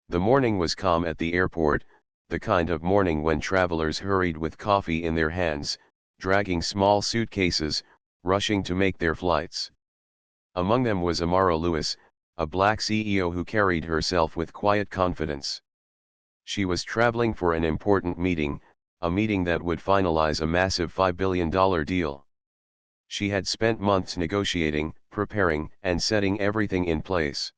The morning was calm at the airport, the kind of morning when travelers hurried with coffee in their hands, dragging small suitcases, rushing to make their flights. Among them was Amara Lewis, a black CEO who carried herself with quiet confidence. She was traveling for an important meeting, a meeting that would finalize a massive $5 billion deal. She had spent months negotiating, preparing, and setting everything in place.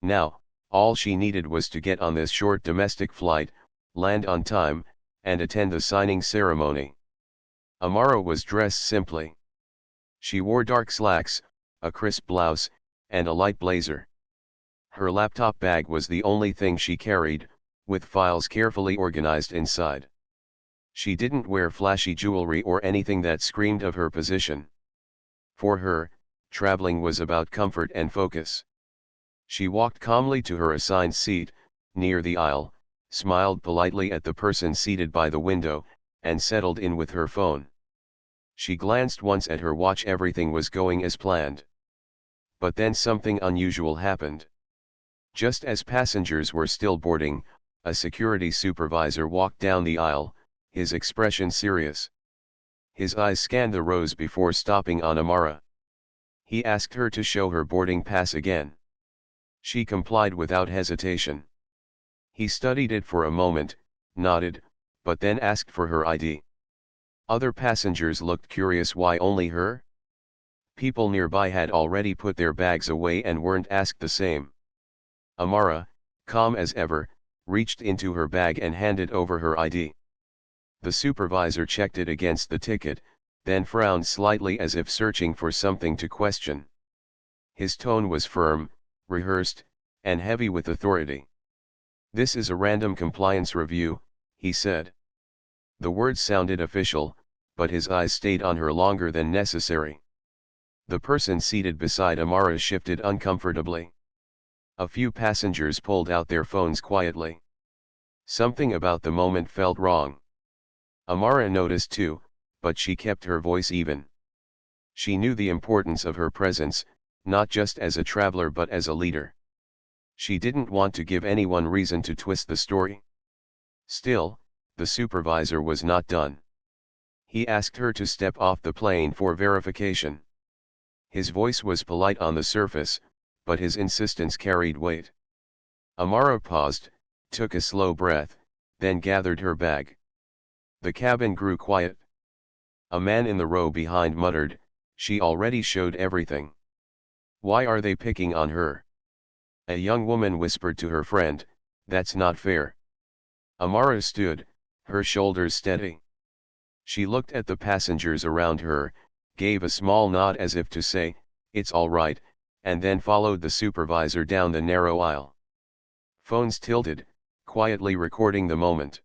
Now, all she needed was to get on this short domestic flight, land on time, and attend the signing ceremony. Amara was dressed simply. She wore dark slacks, a crisp blouse, and a light blazer. Her laptop bag was the only thing she carried, with files carefully organized inside. She didn't wear flashy jewelry or anything that screamed of her position. For her, traveling was about comfort and focus. She walked calmly to her assigned seat, near the aisle, smiled politely at the person seated by the window, and settled in with her phone. She glanced once at her watch. Everything was going as planned. But then something unusual happened. Just as passengers were still boarding, a security supervisor walked down the aisle, his expression serious. His eyes scanned the rows before stopping on Amara. He asked her to show her boarding pass again. She complied without hesitation. He studied it for a moment, nodded, but then asked for her ID. Other passengers looked curious. Why only her? People nearby had already put their bags away and weren't asked the same. Amara, calm as ever, reached into her bag and handed over her ID. The supervisor checked it against the ticket, then frowned slightly as if searching for something to question. His tone was firm, rehearsed, and heavy with authority. "This is a random compliance review," he said. The words sounded official, but his eyes stayed on her longer than necessary. The person seated beside Amara shifted uncomfortably. A few passengers pulled out their phones quietly. Something about the moment felt wrong. Amara noticed too, but she kept her voice even. She knew the importance of her presence, not just as a traveler but as a leader. She didn't want to give anyone reason to twist the story. Still, the supervisor was not done. He asked her to step off the plane for verification. His voice was polite on the surface, but his insistence carried weight. Amara paused, took a slow breath, then gathered her bag. The cabin grew quiet. A man in the row behind muttered, "She already showed everything. Why are they picking on her?" A young woman whispered to her friend, "That's not fair." Amara stood, her shoulders steady. She looked at the passengers around her, gave a small nod as if to say, "It's all right," and then followed the supervisor down the narrow aisle. Phones tilted, quietly recording the moment.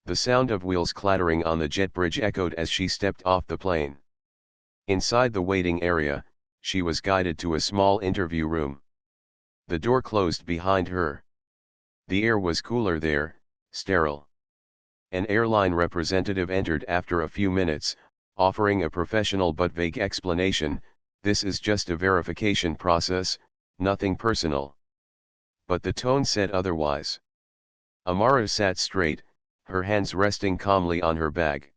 The sound of wheels clattering on the jet bridge echoed as she stepped off the plane. Inside the waiting area, she was guided to a small interview room. The door closed behind her. The air was cooler there, sterile. An airline representative entered after a few minutes, offering a professional but vague explanation, "This is just a verification process, nothing personal." But the tone said otherwise. Amara sat straight, her hands resting calmly on her bag.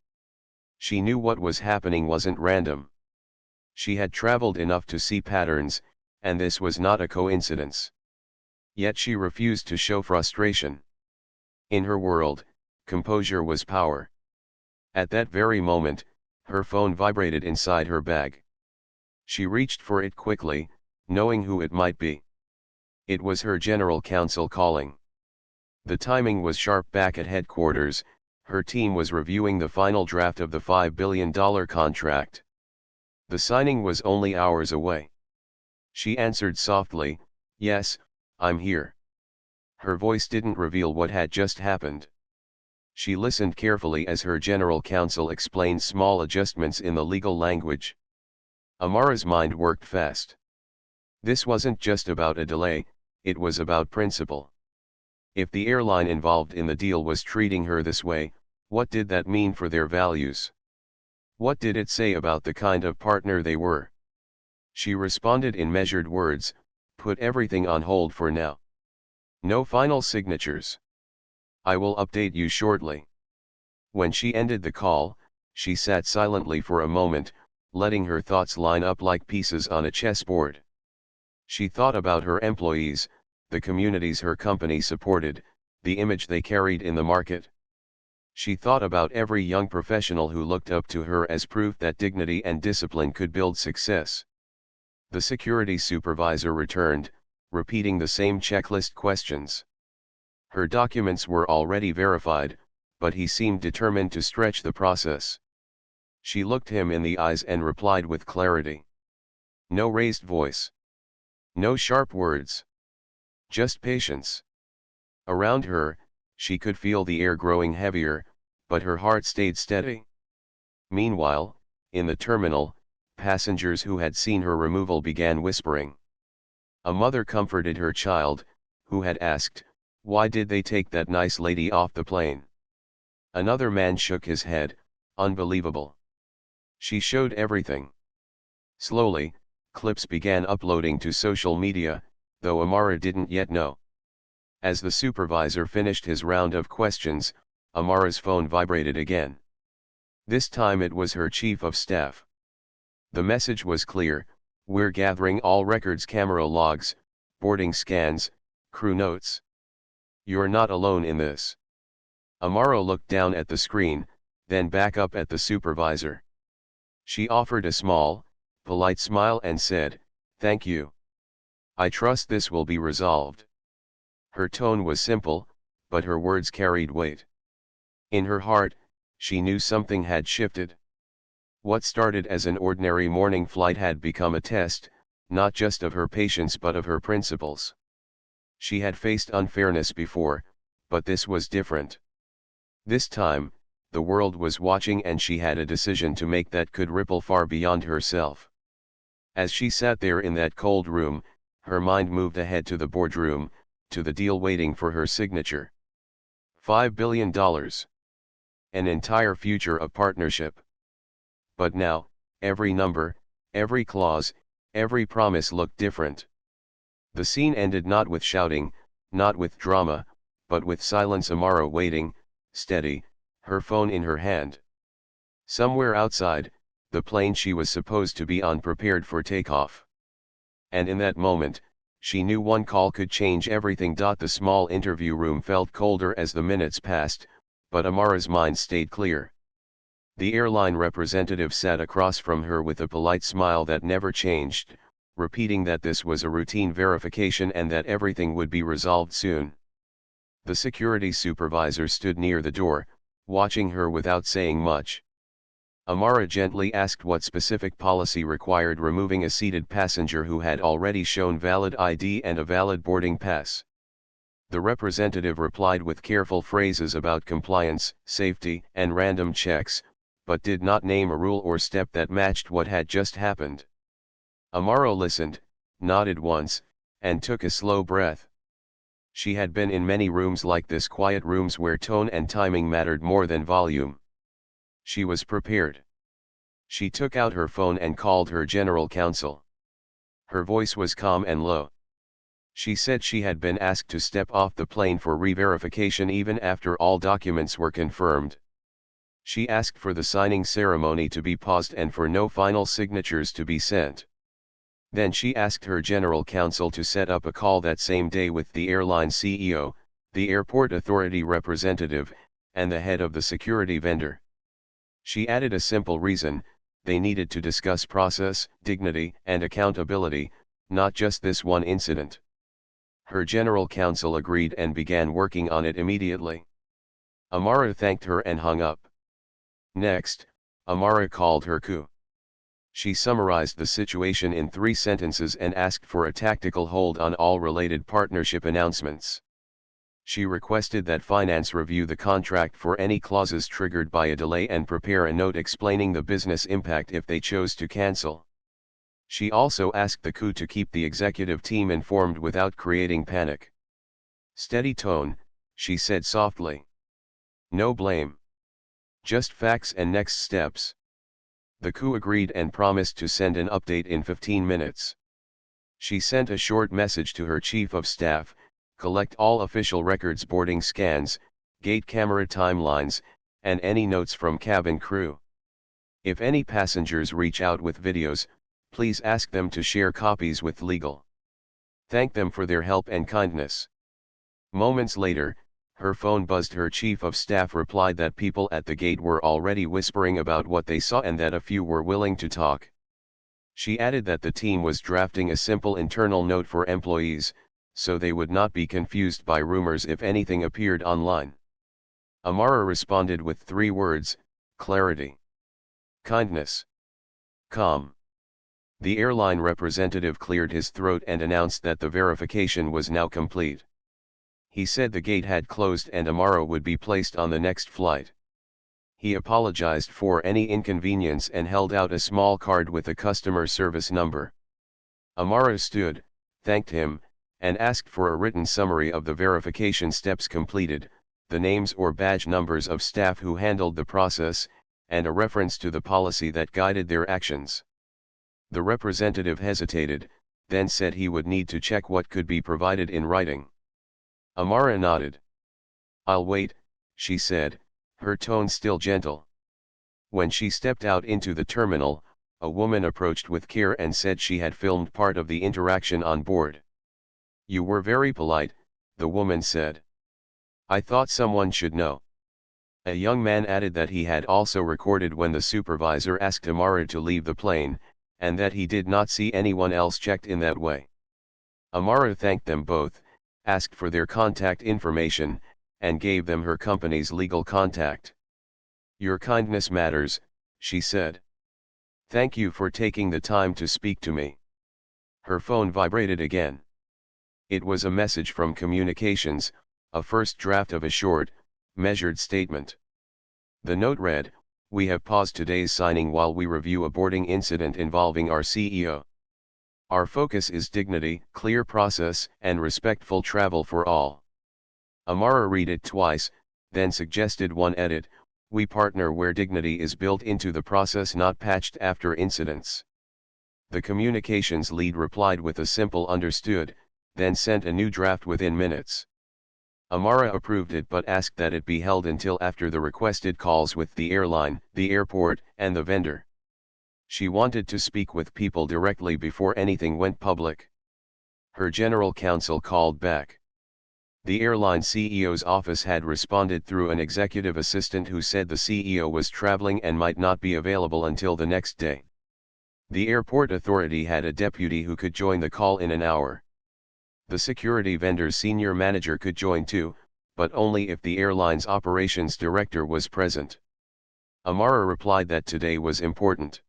She knew what was happening wasn't random. She had traveled enough to see patterns, and this was not a coincidence. Yet she refused to show frustration. In her world, composure was power. At that very moment, her phone vibrated inside her bag. She reached for it quickly, knowing who it might be. It was her general counsel calling. The timing was sharp. Back at headquarters, her team was reviewing the final draft of the $5 billion contract. The signing was only hours away. She answered softly, "Yes, I'm here." Her voice didn't reveal what had just happened. She listened carefully as her general counsel explained small adjustments in the legal language. Amara's mind worked fast. This wasn't just about a delay, it was about principle. If the airline involved in the deal was treating her this way, what did that mean for their values? What did it say about the kind of partner they were? She responded in measured words, "Put everything on hold for now. No final signatures. I will update you shortly. When she ended the call, she sat silently for a moment, letting her thoughts line up like pieces on a chessboard. She thought about her employees, the communities her company supported, the image they carried in the market. She thought about every young professional who looked up to her as proof that dignity and discipline could build success. The security supervisor returned, repeating the same checklist questions. Her documents were already verified, but he seemed determined to stretch the process. She looked him in the eyes and replied with clarity. No raised voice. No sharp words. Just patience. Around her, she could feel the air growing heavier, but her heart stayed steady. Meanwhile, in the terminal, passengers who had seen her removal began whispering. A mother comforted her child, who had asked, "Why did they take that nice lady off the plane?" Another man shook his head, "Unbelievable. She showed everything." Slowly, clips began uploading to social media, though Amara didn't yet know. As the supervisor finished his round of questions, Amara's phone vibrated again. This time it was her chief of staff. The message was clear: "We're gathering all records, camera logs, boarding scans, crew notes. You're not alone in this." Amara looked down at the screen, then back up at the supervisor. She offered a small, polite smile and said, "Thank you. I trust this will be resolved." Her tone was simple, but her words carried weight. In her heart, she knew something had shifted. What started as an ordinary morning flight had become a test, not just of her patience but of her principles. She had faced unfairness before, but this was different. This time, the world was watching and she had a decision to make that could ripple far beyond herself. As she sat there in that cold room, her mind moved ahead to the boardroom, to the deal waiting for her signature. $5 billion. An entire future of partnership. But now, every number, every clause, every promise looked different. The scene ended not with shouting, not with drama, but with silence. Amara waiting, steady, her phone in her hand. Somewhere outside, the plane she was supposed to be on prepared for takeoff. And in that moment, she knew one call could change everything. The small interview room felt colder as the minutes passed, but Amara's mind stayed clear. The airline representative sat across from her with a polite smile that never changed, repeating that this was a routine verification and that everything would be resolved soon. The security supervisor stood near the door, watching her without saying much. Amara gently asked what specific policy required removing a seated passenger who had already shown valid ID and a valid boarding pass. The representative replied with careful phrases about compliance, safety, and random checks, but did not name a rule or step that matched what had just happened. Amara listened, nodded once, and took a slow breath. She had been in many rooms like this, quiet rooms where tone and timing mattered more than volume. She was prepared. She took out her phone and called her general counsel. Her voice was calm and low. She said she had been asked to step off the plane for re-verification even after all documents were confirmed. She asked for the signing ceremony to be paused and for no final signatures to be sent. Then she asked her general counsel to set up a call that same day with the airline CEO, the airport authority representative, and the head of the security vendor. She added a simple reason: they needed to discuss process, dignity, and accountability, not just this one incident. Her general counsel agreed and began working on it immediately. Amara thanked her and hung up. Next, Amara called her coup. She summarized the situation in 3 sentences and asked for a tactical hold on all related partnership announcements. She requested that finance review the contract for any clauses triggered by a delay and prepare a note explaining the business impact if they chose to cancel. She also asked the coup to keep the executive team informed without creating panic. "Steady tone," she said softly. "No blame. Just facts and next steps." The coup agreed and promised to send an update in 15 minutes. She sent a short message to her chief of staff, collect all official records, boarding scans, gate camera timelines, and any notes from cabin crew. If any passengers reach out with videos, please ask them to share copies with legal. Thank them for their help and kindness. Moments later, her phone buzzed. Her chief of staff replied that people at the gate were already whispering about what they saw and that a few were willing to talk. She added that the team was drafting a simple internal note for employees, so they would not be confused by rumors if anything appeared online. Amara responded with 3 words: clarity, kindness, calm. The airline representative cleared his throat and announced that the verification was now complete. He said the gate had closed and Amara would be placed on the next flight. He apologized for any inconvenience and held out a small card with a customer service number. Amara stood, thanked him, and asked for a written summary of the verification steps completed, the names or badge numbers of staff who handled the process, and a reference to the policy that guided their actions. The representative hesitated, then said he would need to check what could be provided in writing. Amara nodded. "I'll wait," she said, her tone still gentle. When she stepped out into the terminal, a woman approached with care and said she had filmed part of the interaction on board. "You were very polite," the woman said. "I thought someone should know." A young man added that he had also recorded when the supervisor asked Amara to leave the plane, and that he did not see anyone else checked in that way. Amara thanked them both, asked for their contact information, and gave them her company's legal contact. "Your kindness matters," she said. "Thank you for taking the time to speak to me." Her phone vibrated again. It was a message from communications, a first draft of a short, measured statement. The note read, "We have paused today's signing while we review a boarding incident involving our CEO. Our focus is dignity, clear process, and respectful travel for all." Amara read it twice, then suggested one edit: "We partner where dignity is built into the process, not patched after incidents." The communications lead replied with a simple "understood," then sent a new draft within minutes. Amara approved it but asked that it be held until after the requested calls with the airline, the airport, and the vendor. She wanted to speak with people directly before anything went public. Her general counsel called back. The airline CEO's office had responded through an executive assistant who said the CEO was traveling and might not be available until the next day. The airport authority had a deputy who could join the call in an hour. The security vendor's senior manager could join too, but only if the airline's operations director was present. Amara replied that today was important.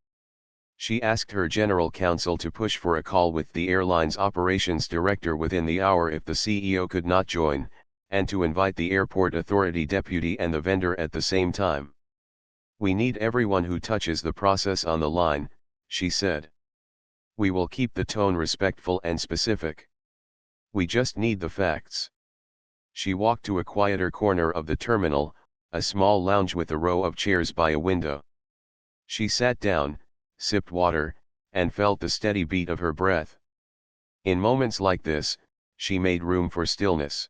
She asked her general counsel to push for a call with the airline's operations director within the hour if the CEO could not join, and to invite the airport authority deputy and the vendor at the same time. "We need everyone who touches the process on the line," she said. "We will keep the tone respectful and specific. We just need the facts." She walked to a quieter corner of the terminal, a small lounge with a row of chairs by a window. She sat down, sipped water, and felt the steady beat of her breath. In moments like this, she made room for stillness.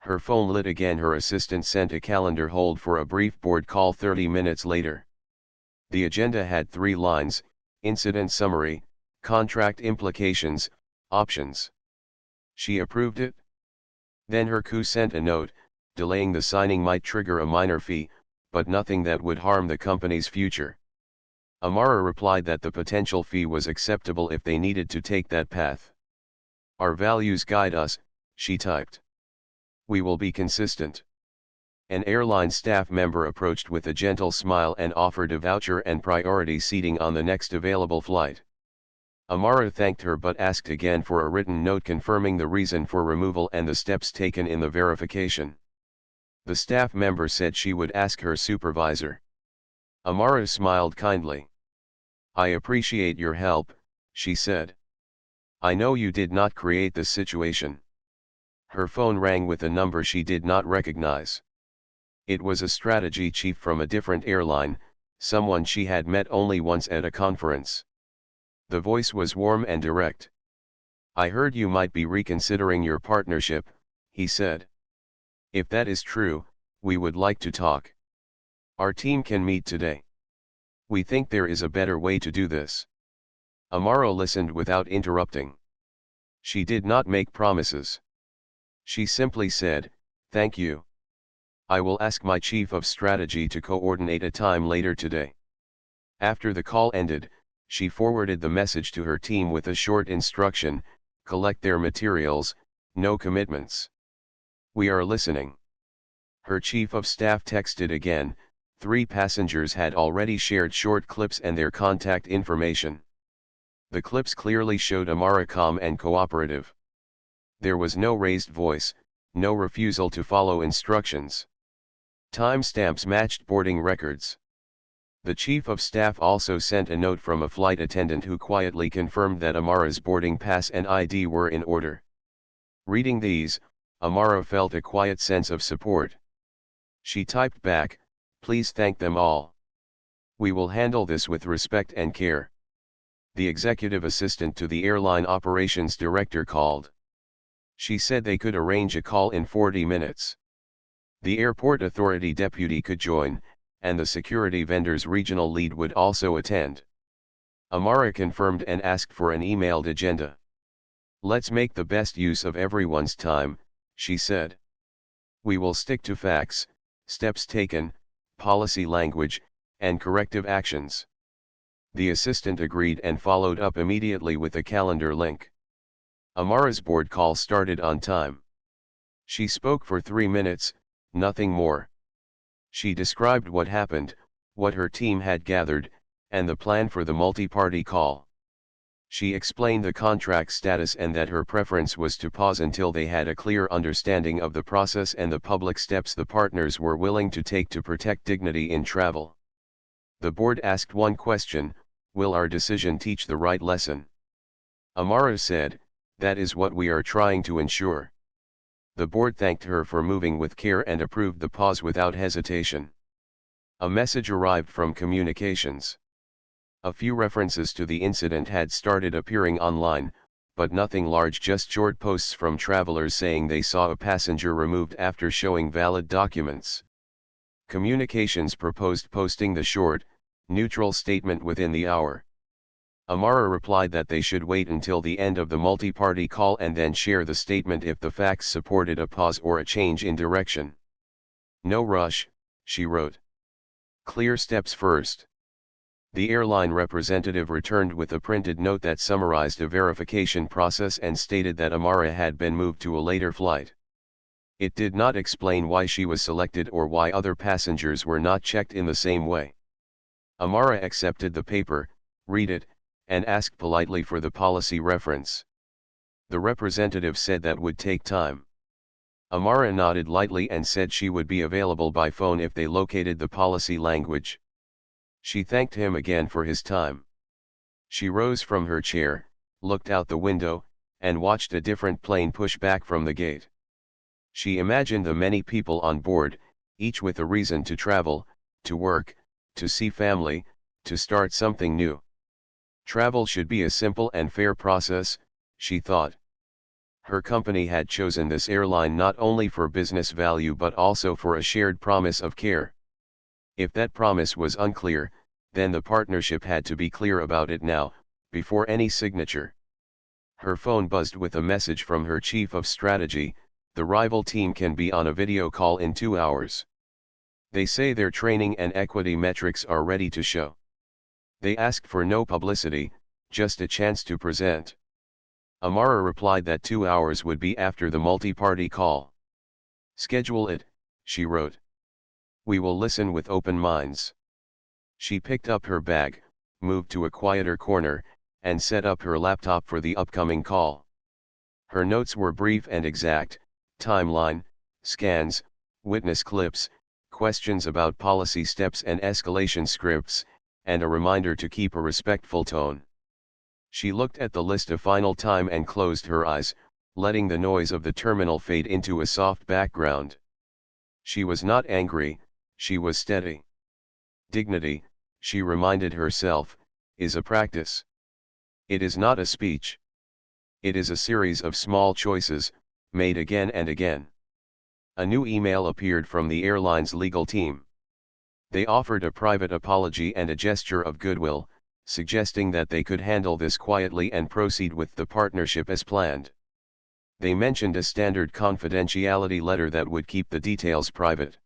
Her phone lit again. Her assistant sent a calendar hold for a brief board call 30 minutes later. The agenda had 3 lines: incident summary, contract implications, options. She approved it. Then her crew sent a note: delaying the signing might trigger a minor fee, but nothing that would harm the company's future. Amara replied that the potential fee was acceptable if they needed to take that path. "Our values guide us," she typed. "We will be consistent." An airline staff member approached with a gentle smile and offered a voucher and priority seating on the next available flight. Amara thanked her but asked again for a written note confirming the reason for removal and the steps taken in the verification. The staff member said she would ask her supervisor. Amara smiled kindly. "I appreciate your help," she said. "I know you did not create this situation." Her phone rang with a number she did not recognize. It was a strategy chief from a different airline, someone she had met only once at a conference. The voice was warm and direct. "I heard you might be reconsidering your partnership. he said. If that is true, we would like to talk. Our team can meet today. We think there is a better way to do this. Amara listened without interrupting. She did not make promises. She simply said, "Thank you. I will ask my chief of strategy to coordinate a time later today." After the call ended, she forwarded the message to her team with a short instruction: collect their materials, no commitments. We are listening. Her chief of staff texted again. 3 passengers had already shared short clips and their contact information. The clips clearly showed Amara calm and cooperative. There was no raised voice, no refusal to follow instructions. Timestamps matched boarding records. The chief of staff also sent a note from a flight attendant who quietly confirmed that Amara's boarding pass and ID were in order. Reading these, Amara felt a quiet sense of support. She typed back, "Please thank them all. We will handle this with respect and care." The executive assistant to the airline operations director called. She said they could arrange a call in 40 minutes. The airport authority deputy could join, and the security vendor's regional lead would also attend. Amara confirmed and asked for an emailed agenda. "Let's make the best use of everyone's time," she said. "We will stick to facts, steps taken, policy language, and corrective actions." The assistant agreed and followed up immediately with a calendar link. Amara's board call started on time. She spoke for 3 minutes, nothing more. She described what happened, what her team had gathered, and the plan for the multi-party call. She explained the contract status and that her preference was to pause until they had a clear understanding of the process and the public steps the partners were willing to take to protect dignity in travel. The board asked one question: will our decision teach the right lesson? Amara said, "That is what we are trying to ensure." The board thanked her for moving with care and approved the pause without hesitation. A message arrived from communications. A few references to the incident had started appearing online, but nothing large, just short posts from travelers saying they saw a passenger removed after showing valid documents. Communications proposed posting the short, neutral statement within the hour. Amara replied that they should wait until the end of the multi-party call and then share the statement if the facts supported a pause or a change in direction. "No rush," she wrote. "Clear steps first." The airline representative returned with a printed note that summarized a verification process and stated that Amara had been moved to a later flight. It did not explain why she was selected or why other passengers were not checked in the same way. Amara accepted the paper, read it, and asked politely for the policy reference. The representative said that would take time. Amara nodded lightly and said she would be available by phone if they located the policy language. She thanked him again for his time. She rose from her chair, looked out the window, and watched a different plane push back from the gate. She imagined the many people on board, each with a reason to travel, to work, to see family, to start something new. Travel should be a simple and fair process, she thought. Her company had chosen this airline not only for business value but also for a shared promise of care. If that promise was unclear, then the partnership had to be clear about it now, before any signature. Her phone buzzed with a message from her chief of strategy: "The rival team can be on a video call in 2 hours. They say their training and equity metrics are ready to show. They asked for no publicity, just a chance to present." Amara replied that 2 hours would be after the multi-party call. "Schedule it," she wrote. "We will listen with open minds." She picked up her bag, moved to a quieter corner, and set up her laptop for the upcoming call. Her notes were brief and exact: timeline, scans, witness clips, questions about policy steps and escalation scripts, and a reminder to keep a respectful tone. She looked at the list of final time and closed her eyes, letting the noise of the terminal fade into a soft background. She was not angry, she was steady. Dignity, she reminded herself, is a practice. It is not a speech. It is a series of small choices, made again and again. A new email appeared from the airline's legal team. They offered a private apology and a gesture of goodwill, suggesting that they could handle this quietly and proceed with the partnership as planned. They mentioned a standard confidentiality letter that would keep the details private.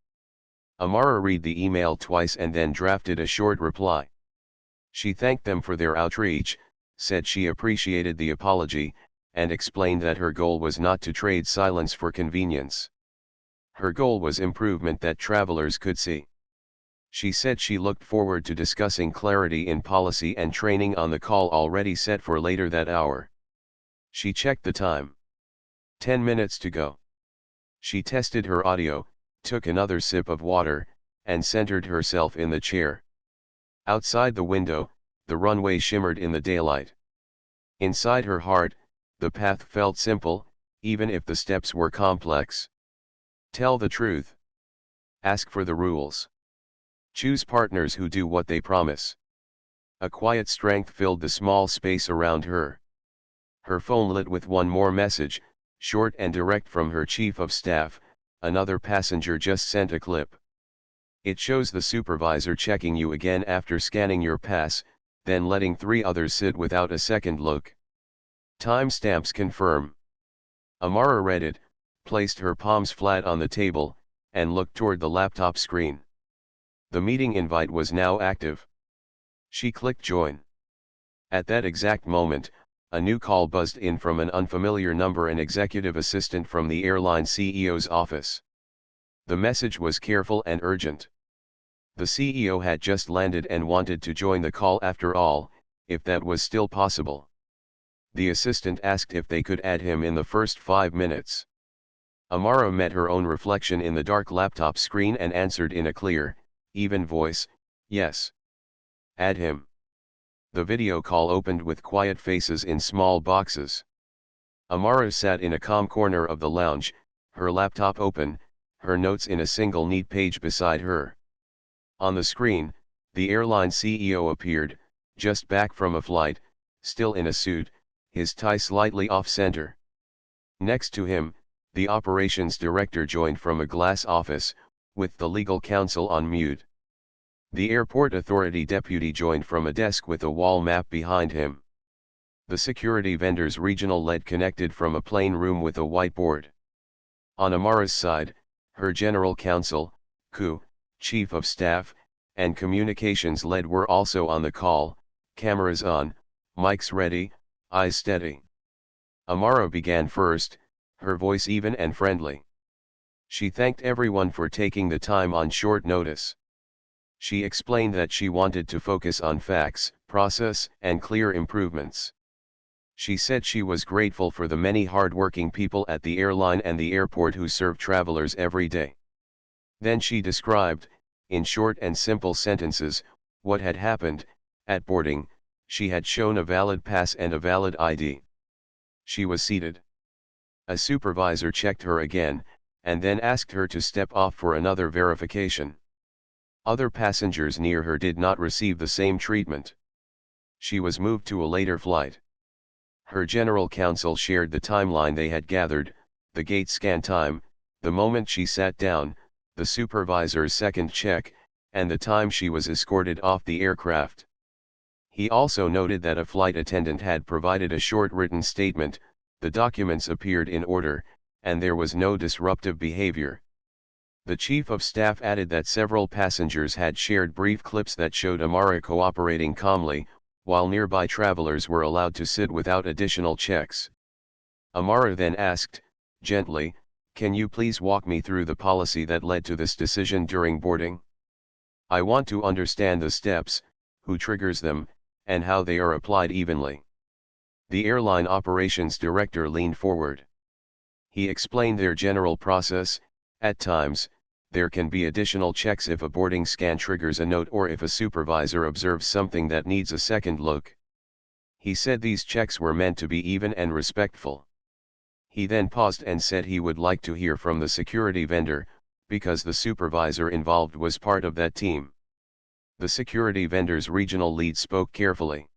Amara read the email twice and then drafted a short reply. She thanked them for their outreach, said she appreciated the apology, and explained that her goal was not to trade silence for convenience. Her goal was improvement that travelers could see. She said she looked forward to discussing clarity in policy and training on the call already set for later that hour. She checked the time. 10 minutes to go. She tested her audio, took another sip of water, and centered herself in the chair. Outside the window, the runway shimmered in the daylight. Inside her heart, the path felt simple, even if the steps were complex. Tell the truth. Ask for the rules. Choose partners who do what they promise. A quiet strength filled the small space around her. Her phone lit with one more message, short and direct from her chief of staff. Another passenger just sent a clip. It shows the supervisor checking you again after scanning your pass, then letting 3 others sit without a second look. Timestamps confirm. Amara read it, placed her palms flat on the table, and looked toward the laptop screen. The meeting invite was now active. She clicked join. At that exact moment, a new call buzzed in from an unfamiliar number, an executive assistant from the airline CEO's office. The message was careful and urgent. The CEO had just landed and wanted to join the call after all, if that was still possible. The assistant asked if they could add him in the first 5 minutes. Amara met her own reflection in the dark laptop screen and answered in a clear, even voice, yes. Add him. The video call opened with quiet faces in small boxes. Amara sat in a calm corner of the lounge, her laptop open, her notes in a single neat page beside her. On the screen, the airline CEO appeared, just back from a flight, still in a suit, his tie slightly off-center. Next to him, the operations director joined from a glass office, with the legal counsel on mute. The airport authority deputy joined from a desk with a wall map behind him. The security vendor's regional lead connected from a plain room with a whiteboard. On Amara's side, her general counsel, chief of staff, and communications lead were also on the call, cameras on, mics ready, eyes steady. Amara began first, her voice even and friendly. She thanked everyone for taking the time on short notice. She explained that she wanted to focus on facts, process, and clear improvements. She said she was grateful for the many hard-working people at the airline and the airport who serve travelers every day. Then she described, in short and simple sentences, what had happened. At boarding, she had shown a valid pass and a valid ID. She was seated. A supervisor checked her again, and then asked her to step off for another verification. Other passengers near her did not receive the same treatment. She was moved to a later flight. Her general counsel shared the timeline they had gathered, the gate scan time, the moment she sat down, the supervisor's second check, and the time she was escorted off the aircraft. He also noted that a flight attendant had provided a short written statement, the documents appeared in order, and there was no disruptive behavior. The chief of staff added that several passengers had shared brief clips that showed Amara cooperating calmly, while nearby travelers were allowed to sit without additional checks. Amara then asked, gently, "Can you please walk me through the policy that led to this decision during boarding? I want to understand the steps, who triggers them, and how they are applied evenly." The airline operations director leaned forward. He explained their general process. At times, there can be additional checks if a boarding scan triggers a note or if a supervisor observes something that needs a second look. He said these checks were meant to be even and respectful. He then paused and said he would like to hear from the security vendor, because the supervisor involved was part of that team. The security vendor's regional lead spoke carefully.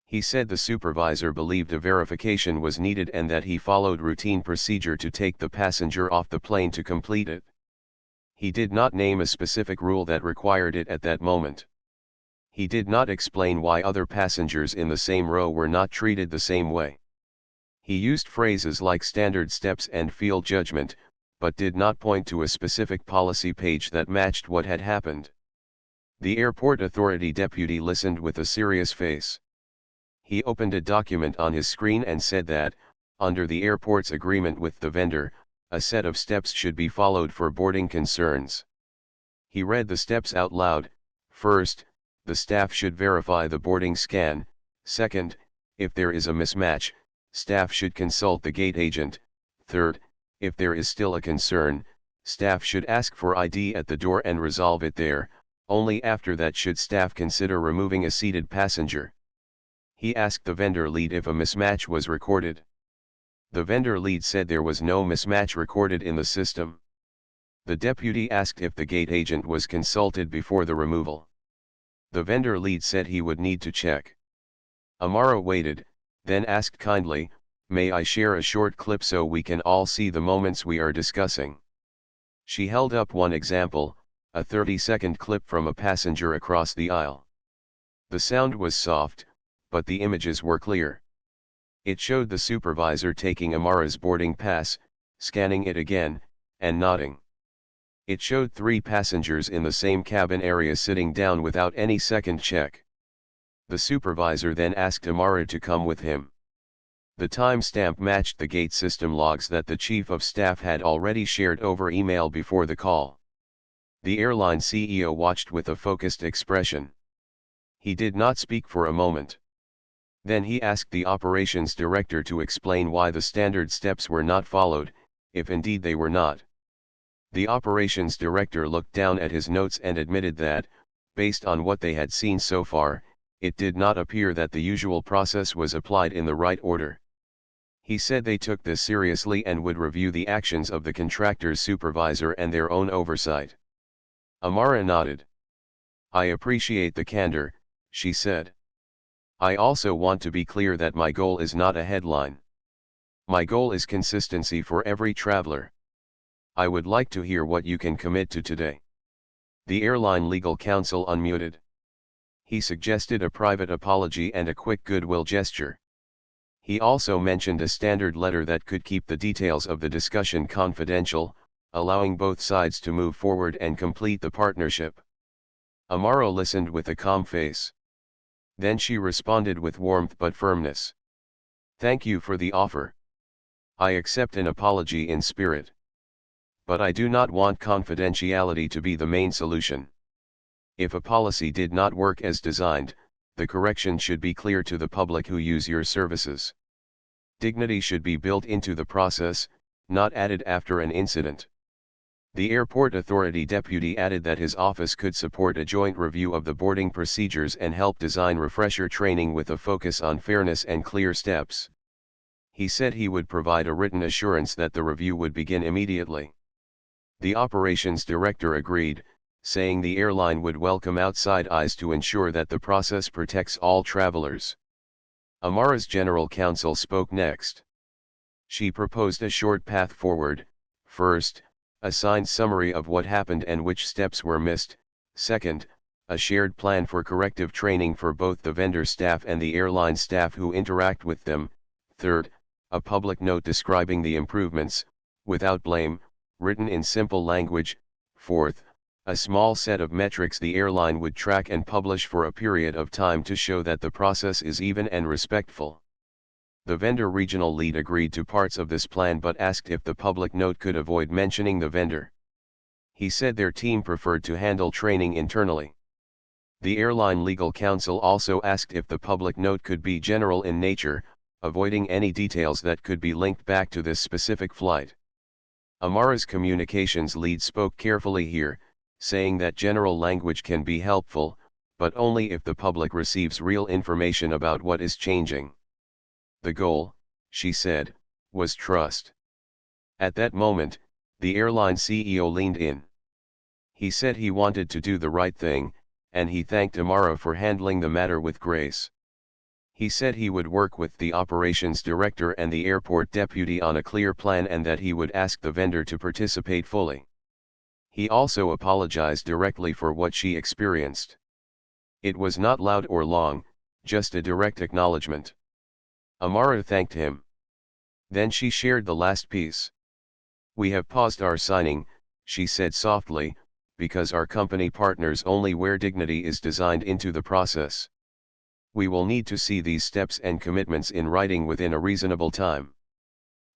He said the supervisor believed a verification was needed and that he followed routine procedure to take the passenger off the plane to complete it. He did not name a specific rule that required it at that moment. He did not explain why other passengers in the same row were not treated the same way. He used phrases like standard steps and field judgment, but did not point to a specific policy page that matched what had happened. The airport authority deputy listened with a serious face. He opened a document on his screen and said that, under the airport's agreement with the vendor, a set of steps should be followed for boarding concerns. He read the steps out loud. First, the staff should verify the boarding scan. Second, if there is a mismatch, staff should consult the gate agent. Third, if there is still a concern, staff should ask for ID at the door and resolve it there. Only after that should staff consider removing a seated passenger. He asked the vendor lead if a mismatch was recorded. The vendor lead said there was no mismatch recorded in the system. The deputy asked if the gate agent was consulted before the removal. The vendor lead said he would need to check. Amara waited, then asked kindly, "May I share a short clip so we can all see the moments we are discussing?" She held up one example, a 30-second clip from a passenger across the aisle. The sound was soft, but the images were clear. It showed the supervisor taking Amara's boarding pass, scanning it again, and nodding. It showed 3 passengers in the same cabin area sitting down without any second check. The supervisor then asked Amara to come with him. The timestamp matched the gate system logs that the chief of staff had already shared over email before the call. The airline CEO watched with a focused expression. He did not speak for a moment. Then he asked the operations director to explain why the standard steps were not followed, if indeed they were not. The operations director looked down at his notes and admitted that, based on what they had seen so far, it did not appear that the usual process was applied in the right order. He said they took this seriously and would review the actions of the contractor's supervisor and their own oversight. Amara nodded. "I appreciate the candor," she said. "I also want to be clear that my goal is not a headline. My goal is consistency for every traveler. I would like to hear what you can commit to today." The airline legal counsel unmuted. He suggested a private apology and a quick goodwill gesture. He also mentioned a standard letter that could keep the details of the discussion confidential, allowing both sides to move forward and complete the partnership. Amara listened with a calm face. Then she responded with warmth but firmness. "Thank you for the offer. I accept an apology in spirit. But I do not want confidentiality to be the main solution. If a policy did not work as designed, the correction should be clear to the public who use your services. Dignity should be built into the process, not added after an incident." The airport authority deputy added that his office could support a joint review of the boarding procedures and help design refresher training with a focus on fairness and clear steps. He said he would provide a written assurance that the review would begin immediately. The operations director agreed, saying the airline would welcome outside eyes to ensure that the process protects all travelers. Amara's general counsel spoke next. She proposed a short path forward. First, a signed summary of what happened and which steps were missed. Second, a shared plan for corrective training for both the vendor staff and the airline staff who interact with them. Third, a public note describing the improvements, without blame, written in simple language. Fourth, a small set of metrics the airline would track and publish for a period of time to show that the process is even and respectful. The vendor regional lead agreed to parts of this plan but asked if the public note could avoid mentioning the vendor. He said their team preferred to handle training internally. The airline legal counsel also asked if the public note could be general in nature, avoiding any details that could be linked back to this specific flight. Amara's communications lead spoke carefully here, saying that general language can be helpful, but only if the public receives real information about what is changing. The goal, she said, was trust. At that moment, the airline CEO leaned in. He said he wanted to do the right thing, and he thanked Amara for handling the matter with grace. He said he would work with the operations director and the airport deputy on a clear plan and that he would ask the vendor to participate fully. He also apologized directly for what she experienced. It was not loud or long, just a direct acknowledgement. Amara thanked him. Then she shared the last piece. "We have paused our signing," she said softly, "because our company partners only where dignity is designed into the process. We will need to see these steps and commitments in writing within a reasonable time.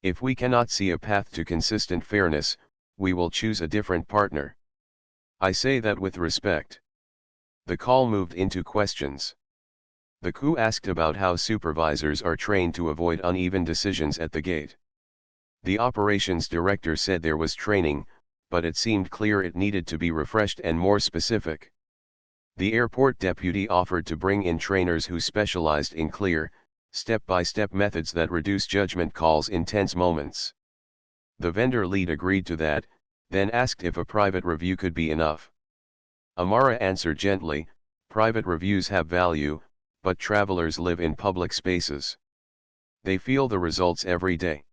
If we cannot see a path to consistent fairness, we will choose a different partner. I say that with respect." The call moved into questions. The coup asked about how supervisors are trained to avoid uneven decisions at the gate. The operations director said there was training, but it seemed clear it needed to be refreshed and more specific. The airport deputy offered to bring in trainers who specialized in clear, step-by-step methods that reduce judgment calls in tense moments. The vendor lead agreed to that, then asked if a private review could be enough. Amara answered gently, "Private reviews have value, but travelers live in public spaces. They feel the results every day.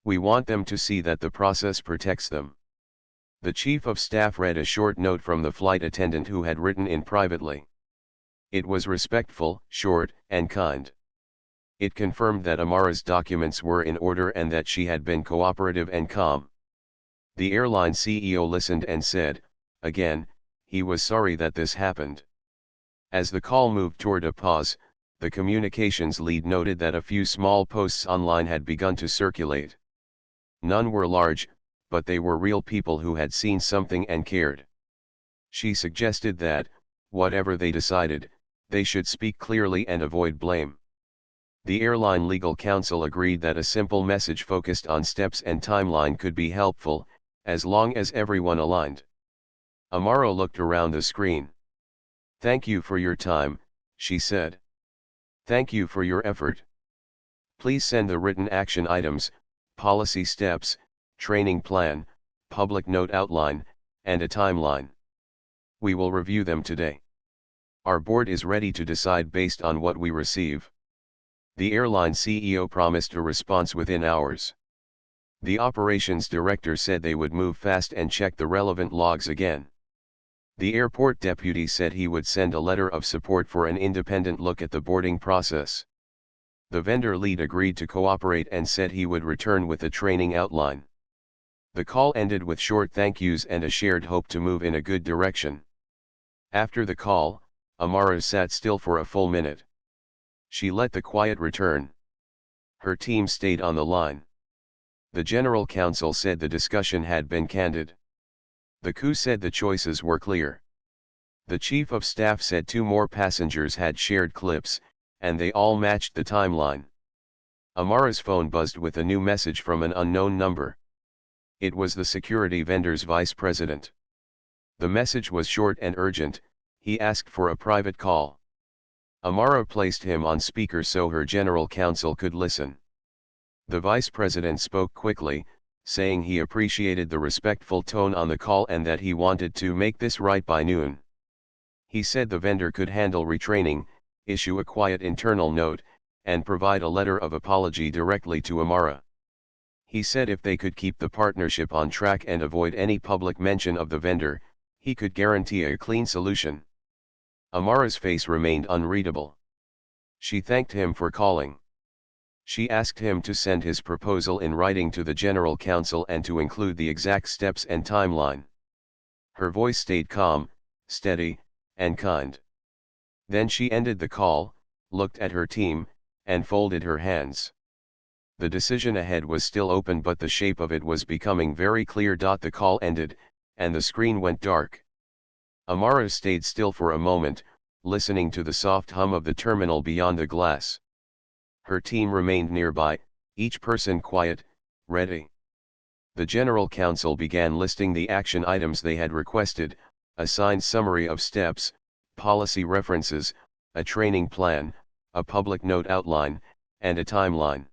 We want them to see that the process protects them." The chief of staff read a short note from the flight attendant who had written in privately. It was respectful, short, and kind. It confirmed that Amara's documents were in order and that she had been cooperative and calm. The airline CEO listened and said, again, he was sorry that this happened. As the call moved toward a pause, the communications lead noted that a few small posts online had begun to circulate. None were large, but they were real people who had seen something and cared. She suggested that, whatever they decided, they should speak clearly and avoid blame. The airline legal counsel agreed that a simple message focused on steps and timeline could be helpful, as long as everyone aligned. Amara looked around the screen. "Thank you for your time," she said. "Thank you for your effort. Please send the written action items, policy steps, training plan, public note outline, and a timeline. We will review them today. Our board is ready to decide based on what we receive." The airline CEO promised a response within hours. The operations director said they would move fast and check the relevant logs again. The airport deputy said he would send a letter of support for an independent look at the boarding process. The vendor lead agreed to cooperate and said he would return with a training outline. The call ended with short thank yous and a shared hope to move in a good direction. After the call, Amara sat still for a full minute. She let the quiet return. Her team stayed on the line. The general counsel said the discussion had been candid. The coup said the choices were clear. The chief of staff said 2 more passengers had shared clips, and they all matched the timeline. Amara's phone buzzed with a new message from an unknown number. It was the security vendor's vice president. The message was short and urgent. He asked for a private call. Amara placed him on speaker so her general counsel could listen. The vice president spoke quickly, saying he appreciated the respectful tone on the call and that he wanted to make this right by noon. He said the vendor could handle retraining, issue a quiet internal note, and provide a letter of apology directly to Amara. He said if they could keep the partnership on track and avoid any public mention of the vendor, he could guarantee a clean solution. Amara's face remained unreadable. She thanked him for calling. She asked him to send his proposal in writing to the general counsel and to include the exact steps and timeline. Her voice stayed calm, steady, and kind. Then she ended the call, looked at her team, and folded her hands. The decision ahead was still open, but the shape of it was becoming very clear. The call ended, and the screen went dark. Amara stayed still for a moment, listening to the soft hum of the terminal beyond the glass. Her team remained nearby, each person quiet, ready. The general counsel began listing the action items they had requested: a signed summary of steps, policy references, a training plan, a public note outline, and a timeline.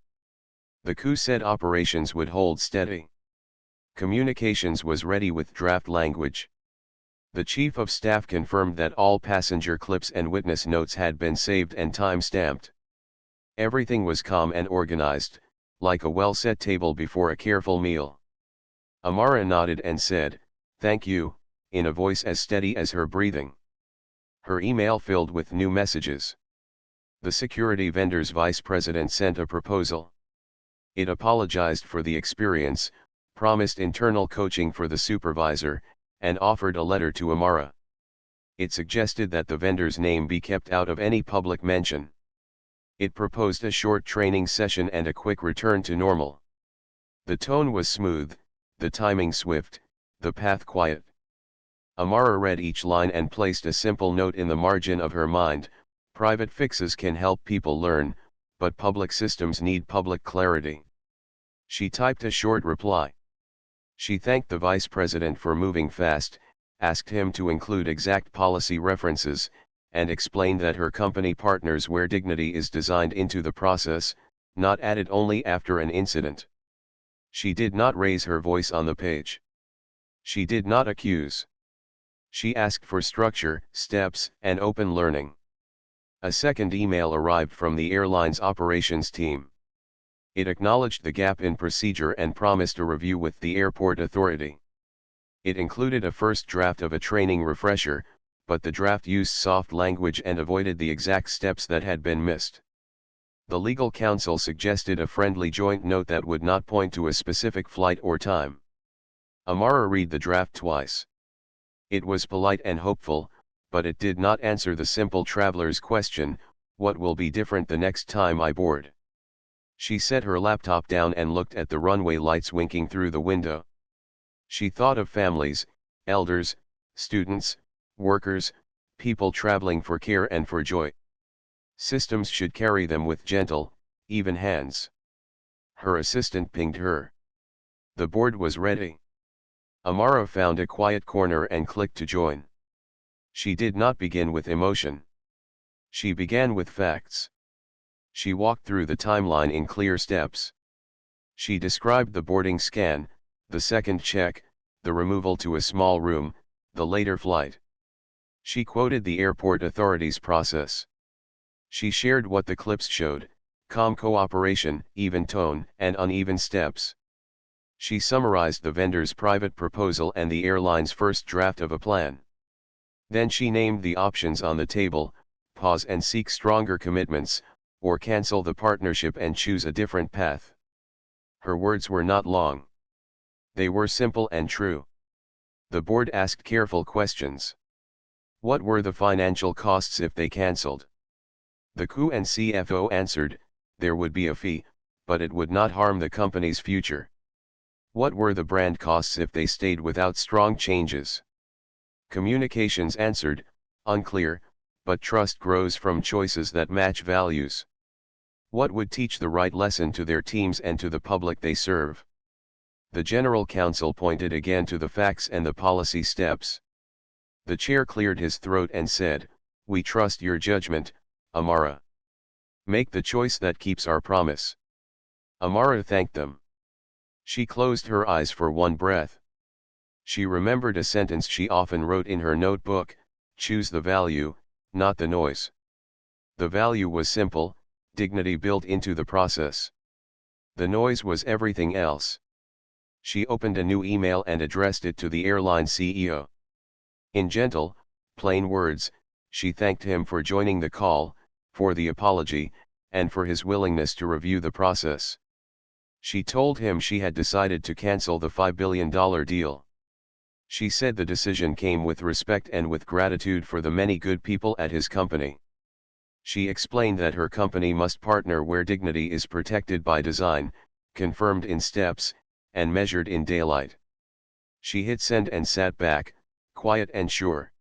The coup said operations would hold steady. Communications was ready with draft language. The chief of staff confirmed that all passenger clips and witness notes had been saved and time-stamped. Everything was calm and organized, like a well-set table before a careful meal. Amara nodded and said, "Thank you," in a voice as steady as her breathing. Her email filled with new messages. The security vendor's vice president sent a proposal. It apologized for the experience, promised internal coaching for the supervisor, and offered a letter to Amara. It suggested that the vendor's name be kept out of any public mention. It proposed a short training session and a quick return to normal. The tone was smooth, the timing swift, the path quiet. Amara read each line and placed a simple note in the margin of her mind: private fixes can help people learn, but public systems need public clarity. She typed a short reply. She thanked the vice president for moving fast, asked him to include exact policy references, and explained that her company partners where dignity is designed into the process, not added only after an incident. She did not raise her voice on the page. She did not accuse. She asked for structure, steps, and open learning. A second email arrived from the airline's operations team. It acknowledged the gap in procedure and promised a review with the airport authority. It included a first draft of a training refresher, but the draft used soft language and avoided the exact steps that had been missed. The legal counsel suggested a friendly joint note that would not point to a specific flight or time. Amara read the draft twice. It was polite and hopeful, but it did not answer the simple traveler's question: what will be different the next time I board? She set her laptop down and looked at the runway lights winking through the window. She thought of families, elders, students, workers, people traveling for care and for joy. Systems should carry them with gentle, even hands. Her assistant pinged her. The board was ready. Amara found a quiet corner and clicked to join. She did not begin with emotion. She began with facts. She walked through the timeline in clear steps. She described the boarding scan, the second check, the removal to a small room, the later flight. She quoted the airport authorities' process. She shared what the clips showed: calm cooperation, even tone, and uneven steps. She summarized the vendor's private proposal and the airline's first draft of a plan. Then she named the options on the table: pause and seek stronger commitments, or cancel the partnership and choose a different path. Her words were not long. They were simple and true. The board asked careful questions. What were the financial costs if they cancelled? The COO and CFO answered, there would be a fee, but it would not harm the company's future. What were the brand costs if they stayed without strong changes? Communications answered, unclear, but trust grows from choices that match values. What would teach the right lesson to their teams and to the public they serve? The general counsel pointed again to the facts and the policy steps. The chair cleared his throat and said, we trust your judgment, Amara. Make the choice that keeps our promise. Amara thanked them. She closed her eyes for one breath. She remembered a sentence she often wrote in her notebook: choose the value, not the noise. The value was simple: dignity built into the process. The noise was everything else. She opened a new email and addressed it to the airline CEO. In gentle, plain words, she thanked him for joining the call, for the apology, and for his willingness to review the process. She told him she had decided to cancel the $5 billion deal. She said the decision came with respect and with gratitude for the many good people at his company. She explained that her company must partner where dignity is protected by design, confirmed in steps, and measured in daylight. She hit send and sat back, quiet and sure.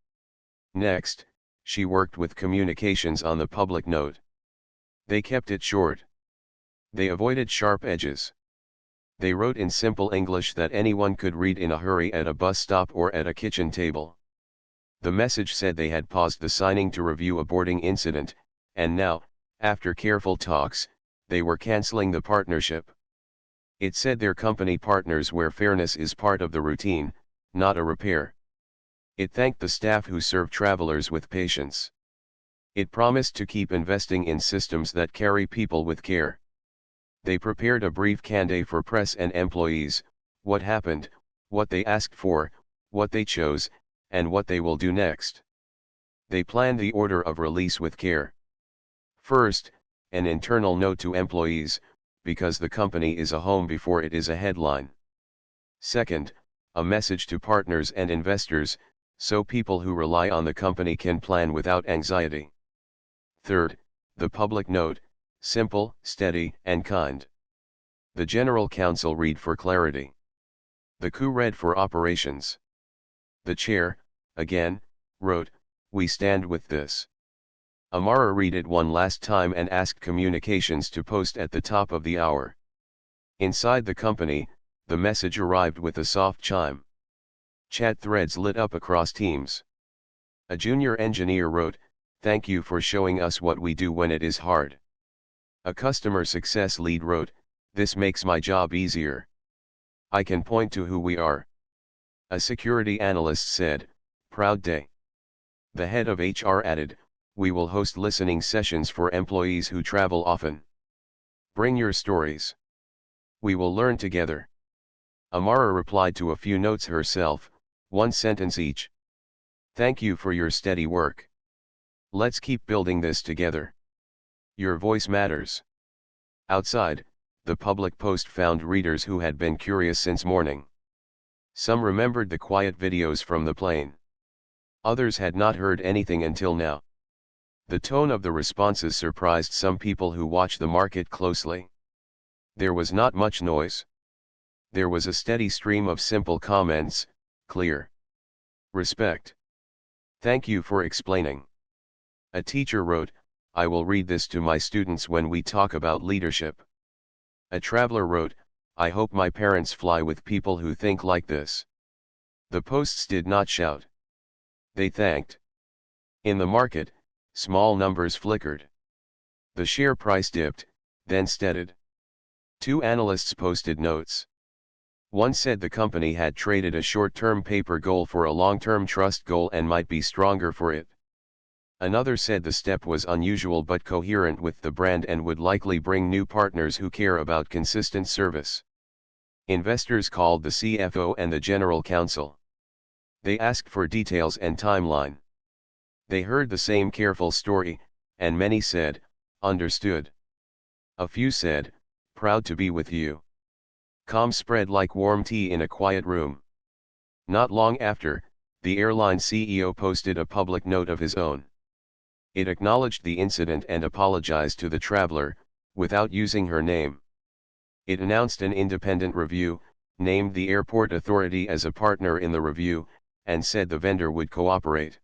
Next, she worked with communications on the public note. They kept it short. They avoided sharp edges. They wrote in simple English that anyone could read in a hurry at a bus stop or at a kitchen table. The message said they had paused the signing to review a boarding incident, and now, after careful talks, they were canceling the partnership. It said their company partners where fairness is part of the routine, not a repair. It thanked the staff who serve travelers with patience. It promised to keep investing in systems that carry people with care. They prepared a brief candidate for press and employees: what happened, what they asked for, what they chose, and what they will do next. They planned the order of release with care. First, an internal note to employees, because the company is a home before it is a headline. Second, a message to partners and investors, so people who rely on the company can plan without anxiety. Third, the public note: simple, steady, and kind. The General Counsel read for clarity. The coup read for operations. The chair, again, wrote, "We stand with this." Amara read it one last time and asked communications to post at the top of the hour. Inside the company, the message arrived with a soft chime. Chat threads lit up across teams. A junior engineer wrote, "Thank you for showing us what we do when it is hard." A customer success lead wrote, "This makes my job easier. I can point to who we are." A security analyst said, "Proud day." The head of HR added, "We will host listening sessions for employees who travel often. Bring your stories. We will learn together." Amara replied to a few notes herself, one sentence each. "Thank you for your steady work. Let's keep building this together. Your voice matters." Outside, the public post found readers who had been curious since morning. Some remembered the quiet videos from the plane. Others had not heard anything until now. The tone of the responses surprised some people who watch the market closely. There was not much noise. There was a steady stream of simple comments: clear. Respect. Thank you for explaining. A teacher wrote, "I will read this to my students when we talk about leadership." A traveler wrote, "I hope my parents fly with people who think like this." The posts did not shout. They thanked. In the market, small numbers flickered. The share price dipped, then steadied. Two analysts posted notes. One said the company had traded a short-term paper goal for a long-term trust goal and might be stronger for it. Another said the step was unusual but coherent with the brand and would likely bring new partners who care about consistent service. Investors called the CFO and the General Counsel. They asked for details and timeline. They heard the same careful story, and many said, "Understood." A few said, "Proud to be with you." Calm spread like warm tea in a quiet room. Not long after, the airline CEO posted a public note of his own. It acknowledged the incident and apologized to the traveler, without using her name. It announced an independent review, named the airport authority as a partner in the review, and said the vendor would cooperate.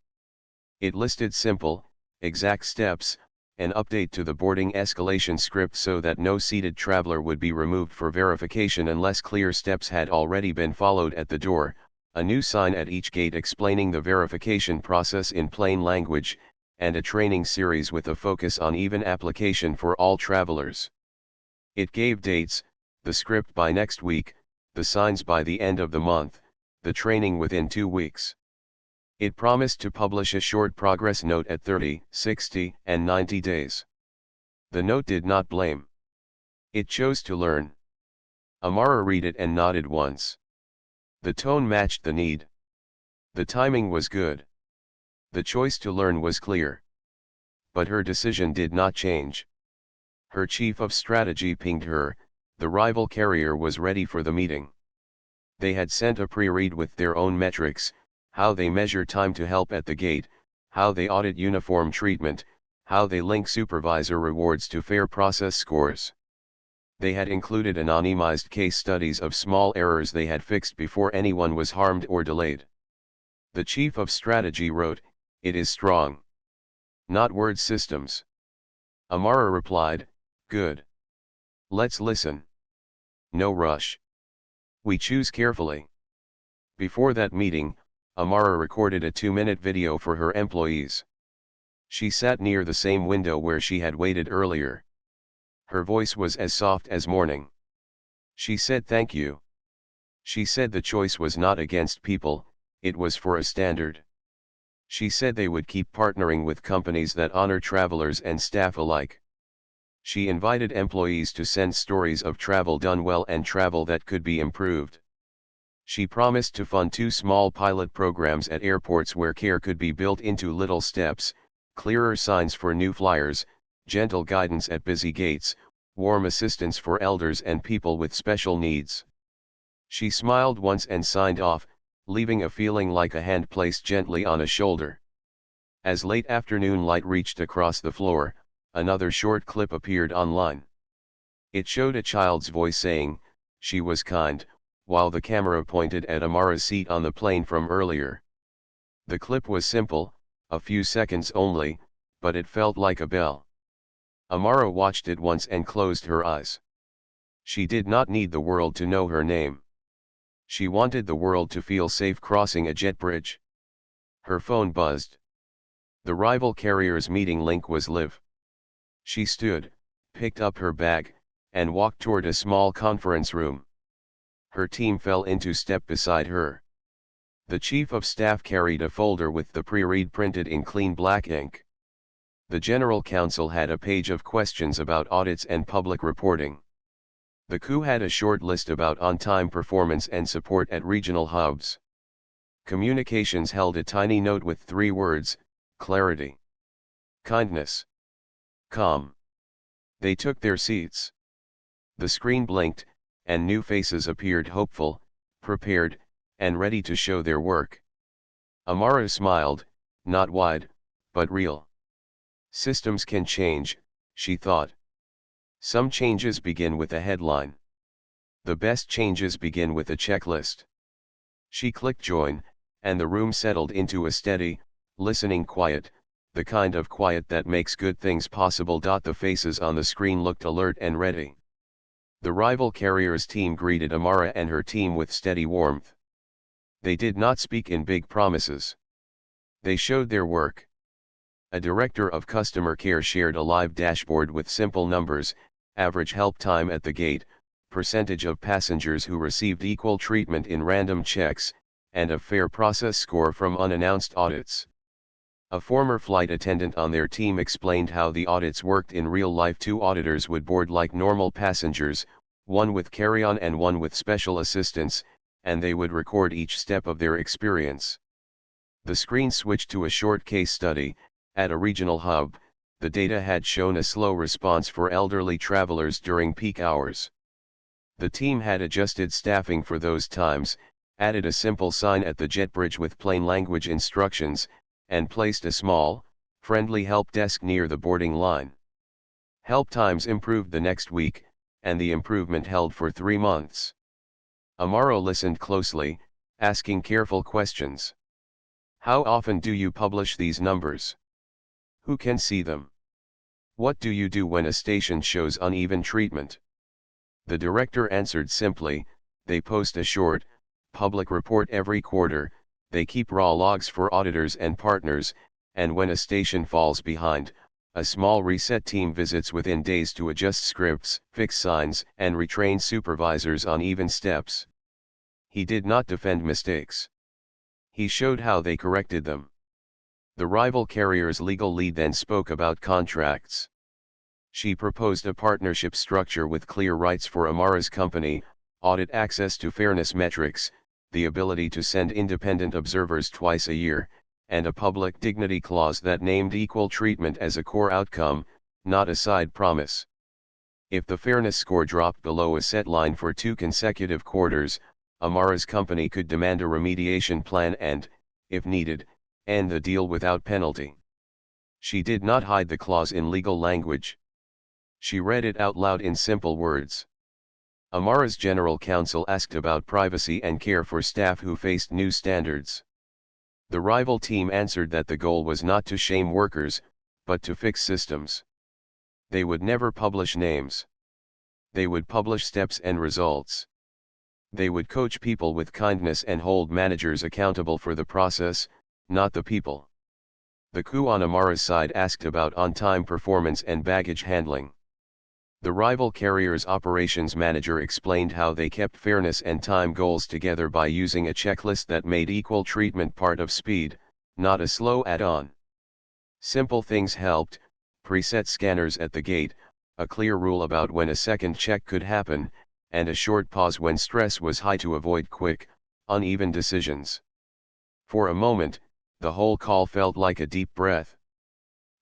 It listed simple, exact steps: an update to the boarding escalation script so that no seated traveler would be removed for verification unless clear steps had already been followed at the door, a new sign at each gate explaining the verification process in plain language, and a training series with a focus on even application for all travelers. It gave dates: the script by next week, the signs by the end of the month, the training within 2 weeks. It promised to publish a short progress note at 30, 60, and 90 days. The note did not blame. It chose to learn. Amara read it and nodded once. The tone matched the need. The timing was good. The choice to learn was clear. But her decision did not change. Her chief of strategy pinged her: the rival carrier was ready for the meeting. They had sent a pre-read with their own metrics: how they measure time to help at the gate, how they audit uniform treatment, how they link supervisor rewards to fair process scores. They had included anonymized case studies of small errors they had fixed before anyone was harmed or delayed. The chief of strategy wrote, "It is strong. Not word systems." Amara replied, "Good. Let's listen. No rush. We choose carefully." Before that meeting, Amara recorded a 2-minute video for her employees. She sat near the same window where she had waited earlier. Her voice was as soft as morning. She said thank you. She said the choice was not against people, it was for a standard. She said they would keep partnering with companies that honor travelers and staff alike. She invited employees to send stories of travel done well and travel that could be improved. She promised to fund 2 small pilot programs at airports where care could be built into little steps, clearer signs for new flyers, gentle guidance at busy gates, warm assistance for elders and people with special needs. She smiled once and signed off, leaving a feeling like a hand placed gently on a shoulder. As late afternoon light reached across the floor, another short clip appeared online. It showed a child's voice saying, "She was kind," while the camera pointed at Amara's seat on the plane from earlier. The clip was simple, a few seconds only, but it felt like a bell. Amara watched it once and closed her eyes. She did not need the world to know her name. She wanted the world to feel safe crossing a jet bridge. Her phone buzzed. The rival carrier's meeting link was live. She stood, picked up her bag, and walked toward a small conference room. Her team fell into step beside her. The chief of staff carried a folder with the pre-read printed in clean black ink. The general counsel had a page of questions about audits and public reporting. The COO had a short list about on-time performance and support at regional hubs. Communications held a tiny note with 3 words: clarity, kindness, calm. They took their seats. The screen blinked, and new faces appeared, hopeful, prepared, and ready to show their work. Amara smiled, not wide, but real. Systems can change, she thought. Some changes begin with a headline. The best changes begin with a checklist. She clicked join, and the room settled into a steady, listening quiet, the kind of quiet that makes good things possible. The faces on the screen looked alert and ready. The rival carrier's team greeted Amara and her team with steady warmth. They did not speak in big promises. They showed their work. A director of customer care shared a live dashboard with simple numbers: average help time at the gate, percentage of passengers who received equal treatment in random checks, and a fair process score from unannounced audits. A former flight attendant on their team explained how the audits worked in real life. 2 auditors would board like normal passengers, one with carry-on and one with special assistance, and they would record each step of their experience. The screen switched to a short case study. At a regional hub, the data had shown a slow response for elderly travelers during peak hours. The team had adjusted staffing for those times, added a simple sign at the jet bridge with plain language instructions, and placed a small, friendly help desk near the boarding line. Help times improved the next week, and the improvement held for 3 months. Amara listened closely, asking careful questions. How often do you publish these numbers? Who can see them? What do you do when a station shows uneven treatment? The director answered simply, they post a short, public report every quarter. They keep raw logs for auditors and partners, and when a station falls behind, a small reset team visits within days to adjust scripts, fix signs, and retrain supervisors on even steps. He did not defend mistakes. He showed how they corrected them. The rival carrier's legal lead then spoke about contracts. She proposed a partnership structure with clear rights for Amara's company, audit access to fairness metrics, the ability to send independent observers twice a year, and a public dignity clause that named equal treatment as a core outcome, not a side promise. If the fairness score dropped below a set line for 2 consecutive quarters, Amara's company could demand a remediation plan and, if needed, end the deal without penalty. She did not hide the clause in legal language. She read it out loud in simple words. Amara's general counsel asked about privacy and care for staff who faced new standards. The rival team answered that the goal was not to shame workers, but to fix systems. They would never publish names. They would publish steps and results. They would coach people with kindness and hold managers accountable for the process, not the people. The COO on Amara's side asked about on-time performance and baggage handling. The rival carrier's operations manager explained how they kept fairness and time goals together by using a checklist that made equal treatment part of speed, not a slow add-on. Simple things helped: preset scanners at the gate, a clear rule about when a second check could happen, and a short pause when stress was high to avoid quick, uneven decisions. For a moment, the whole call felt like a deep breath.